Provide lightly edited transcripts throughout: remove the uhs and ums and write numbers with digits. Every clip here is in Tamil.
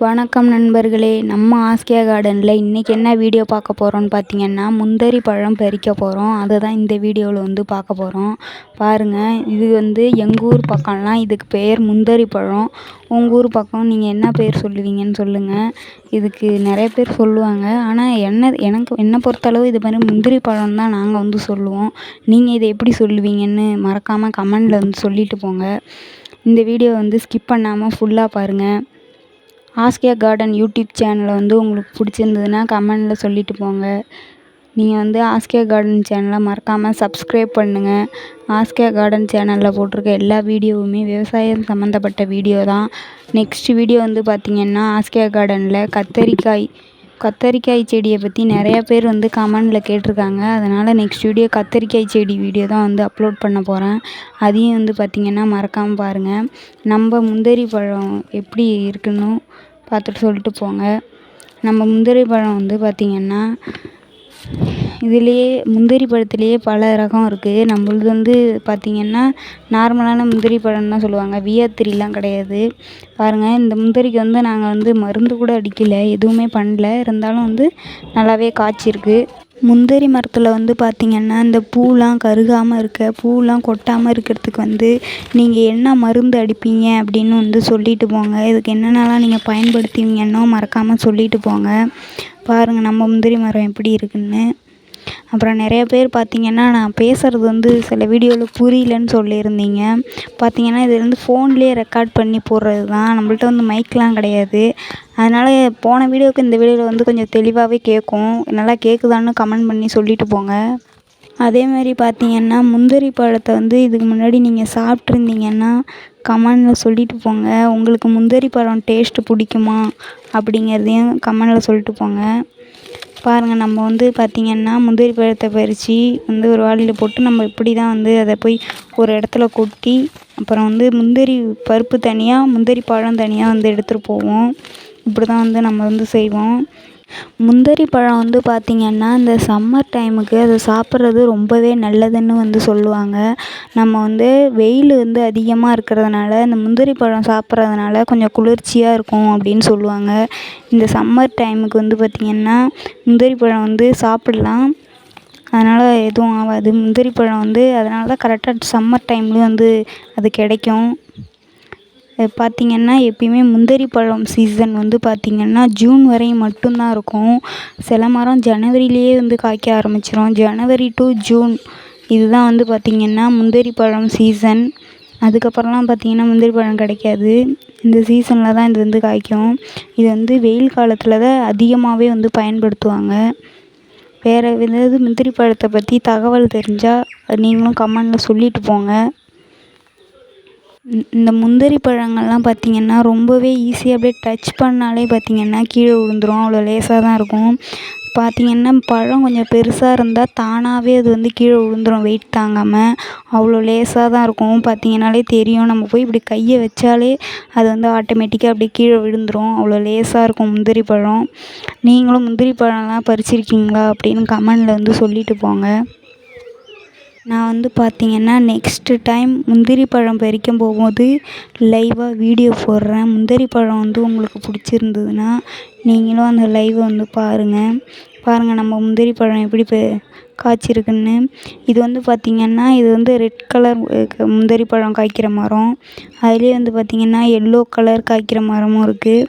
வணக்கம் நண்பர்களே, நம்ம ஆஸ்கியா கார்டனில் இன்றைக்கி என்ன வீடியோ பார்க்க போகிறோன்னு பார்த்தீங்கன்னா, முந்திரி பழம் பறிக்க போகிறோம். அதை தான் இந்த வீடியோவில் பார்க்க போகிறோம். பாருங்கள், இது எங்கள் ஊர் பக்கம்லாம் இதுக்கு பேர் முந்திரி பழம். உங்கள் ஊர் பக்கம் நீங்கள் என்ன பேர் சொல்லுவீங்கன்னு சொல்லுங்கள். இதுக்கு நிறைய பேர் சொல்லுவாங்க. ஆனால் என்னை பொறுத்தளவு இது மாதிரி முந்திரி பழம் தான் நாங்கள் சொல்லுவோம். நீங்கள் இதை எப்படி சொல்லுவீங்கன்னு மறக்காமல் கமெண்டில் சொல்லிட்டு போங்க. இந்த வீடியோ ஸ்கிப் பண்ணாமல் ஃபுல்லாக பாருங்கள். ஆஸ்கியா கார்டன் யூடியூப் சேனலை உங்களுக்கு பிடிச்சிருந்ததுன்னா கமெண்டில் சொல்லிட்டு போங்க. நீங்கள் ஆஸ்கியா கார்டன் சேனலை மறக்காமல் சப்ஸ்கிரைப் பண்ணுங்கள். ஆஸ்கியா கார்டன் சேனலில் போட்டிருக்க எல்லா வீடியோவுமே விவசாயம் சம்மந்தப்பட்ட வீடியோ தான். நெக்ஸ்ட் வீடியோ பார்த்திங்கன்னா, ஆஸ்கியா கார்டனில் கத்தரிக்காய் செடியை பற்றி நிறையா பேர் கமெண்டில் கேட்டிருக்காங்க. அதனால் நெக்ஸ்ட் வீடியோ கத்தரிக்காய் செடி வீடியோ தான் அப்லோட் பண்ண போகிறேன். அதையும் பார்த்திங்கன்னா மறக்காமல் பாருங்கள். நம்ம முந்திரி பழம் எப்படி இருக்குன்னு பார்த்துட்டு சொல்லிட்டு போங்க. நம்ம முந்திரி பழம் பார்த்திங்கன்னா, முந்திரி பழத்துலேயே பல ரகம் இருக்குது. நம்மளது பார்த்திங்கன்னா நார்மலான முந்திரி பழம்னு தான் சொல்லுவாங்க. வியத்திரிலாம் கிடையாது. பாருங்கள், இந்த முந்திரிக்கு நாங்கள் மருந்து கூட அடிக்கலை, எதுவுமே பண்ணல. இருந்தாலும் நல்லாவே காய்ச்சிருக்கு. முந்திரி மரத்தில் பார்த்திங்கன்னா, இந்த பூலாம் கருகாமல் இருக்க, பூலாம் கொட்டாமல் இருக்கிறதுக்கு நீங்கள் என்ன மருந்து அடிப்பீங்க அப்படின்னு சொல்லிட்டு போங்க. இதுக்கு என்னென்னலாம் நீங்கள் பயன்படுத்துவீங்கன்னோ மறக்காமல் சொல்லிட்டு போங்க. பாருங்கள், நம்ம முந்திரி மரம் எப்படி இருக்குன்னு. அப்புறம் நிறைய பேர் பார்த்திங்கன்னா, நான் பேசுகிறது சில வீடியோவில் புரியலன்னு சொல்லியிருந்தீங்க. பார்த்திங்கன்னா, இது ஃபோன்லேயே ரெக்கார்ட் பண்ணி போடுறது தான். நம்மள்ட்ட மைக்லாம் கிடையாது. அதனால் போன வீடியோவுக்கு இந்த வீடியோவில் கொஞ்சம் தெளிவாகவே கேட்கும். நல்லா கேட்குதான்னு கமெண்ட் பண்ணி சொல்லிட்டு போங்க. அதேமாதிரி பார்த்திங்கன்னா, முந்திரி பழத்தை இதுக்கு முன்னாடி நீங்கள் சாப்பிட்ருந்தீங்கன்னா கமெண்டில் சொல்லிட்டு போங்க. உங்களுக்கு முந்திரி பழம் டேஸ்ட்டு பிடிக்குமா அப்படிங்கிறதையும் கமெண்டில் சொல்லிட்டு போங்க. பாருங்கள், நம்ம பார்த்திங்கன்னா முந்திரி பழத்தை பறித்து ஒரு வாளியில் போட்டு நம்ம இப்படி தான் அதை போய் ஒரு இடத்துல கொட்டி, அப்புறம் முந்திரி பருப்பு தனியாக முந்திரி பழம் தனியாக எடுத்துகிட்டு போவோம். இப்படி தான் நம்ம செய்வோம். முந்திரி பழம் பார்த்திங்கன்னா, இந்த சம்மர் டைமுக்கு அதை சாப்பிட்றது ரொம்பவே நல்லதுன்னு சொல்லுவாங்க. நம்ம வெயில் அதிகமாக இருக்கிறதுனால இந்த முந்திரி பழம் சாப்பிட்றதுனால கொஞ்சம் குளிர்ச்சியாக இருக்கும் அப்படின்னு சொல்லுவாங்க. இந்த சம்மர் டைமுக்கு பார்த்திங்கன்னா முந்திரி பழம் சாப்பிட்லாம். அதனால் எதுவும் ஆகாது. முந்திரி பழம் அதனால தான் கரெக்டாக சம்மர் டைம்லேயும் அது கிடைக்கும். பார்த்திங்கன்னா, எப்பயுமே முந்திரி பழம் சீசன் பார்த்திங்கன்னா ஜூன் வரை மட்டும்தான் இருக்கும். சில மரம் ஜனவரியிலேயே காய்க்க ஆரம்பிச்சிடும். ஜனவரி டு ஜூன் இதுதான் பார்த்திங்கன்னா முந்திரி பழம் சீசன். அதுக்கப்புறம்லாம் பார்த்திங்கன்னா முந்திரி பழம் கிடைக்காது. இந்த சீசனில் தான் இது காய்க்கும். இது வெயில் காலத்தில் தான் அதிகமாகவே பயன்படுத்துவாங்க. வேறு ஏதாவது முந்திரி பழத்தை பற்றி தகவல் தெரிஞ்சால் நீங்களும் கமெண்டில் சொல்லிட்டு போங்க. இந்த முந்திரி பழங்கள்லாம் பார்த்திங்கன்னா ரொம்பவே ஈஸியாக அப்படியே டச் பண்ணாலே பார்த்திங்கன்னா கீழே விழுந்துரும். அவ்வளோ லேசாக தான் இருக்கும். பார்த்திங்கன்னா, பழம் கொஞ்சம் பெருசாக இருந்தால் தானாகவே அது கீழே விழுந்துரும் வெயிட் தாங்காமல். அவ்வளோ லேசாக தான் இருக்கும். பார்த்திங்கனாலே தெரியும். நம்ம போய் இப்படி கையை வச்சாலே அது ஆட்டோமேட்டிக்காக அப்படியே கீழே விழுந்துரும். அவ்வளோ லேசாக இருக்கும் முந்திரி பழம். நீங்களும் முந்திரி பழம்லாம் பறிச்சிருக்கீங்களா அப்படின்னு கமெண்டில் சொல்லிட்டு போங்க. நான் பார்த்திங்கன்னா நெக்ஸ்ட்டு டைம் முந்திரி பழம் பறிக்க போகும்போது லைவாக வீடியோ போடுறேன். முந்திரி பழம் உங்களுக்கு பிடிச்சிருந்ததுன்னா நீங்களும் அந்த லைவை பாருங்கள். நம்ம முந்திரி பழம் எப்படி காய்ச்சிருக்குன்னு. இது பார்த்திங்கன்னா, இது ரெட் கலர் முந்திரி பழம் காய்க்கிற மரம். அதுலேயே பார்த்திங்கன்னா எல்லோ கலர் காய்க்கிற மரமும் இருக்குது.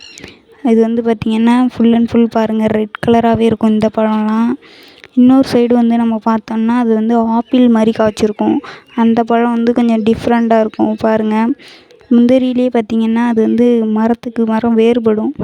இது பார்த்திங்கன்னா ஃபுல் அண்ட் ஃபுல் பாருங்கள், ரெட் கலராகவே இருக்கும் இந்த பழம்லாம். இன்னொரு சைடு நம்ம பார்த்தோம்னா அது ஆப்பிள் மாதிரி காய்ச்சிருக்கும். அந்த பழம் கொஞ்சம் டிஃப்ரெண்ட்டாக இருக்கும். பாருங்கள், முந்திரியிலே பார்த்திங்கன்னா அது மரத்துக்கு மரம் வேறுபடும்.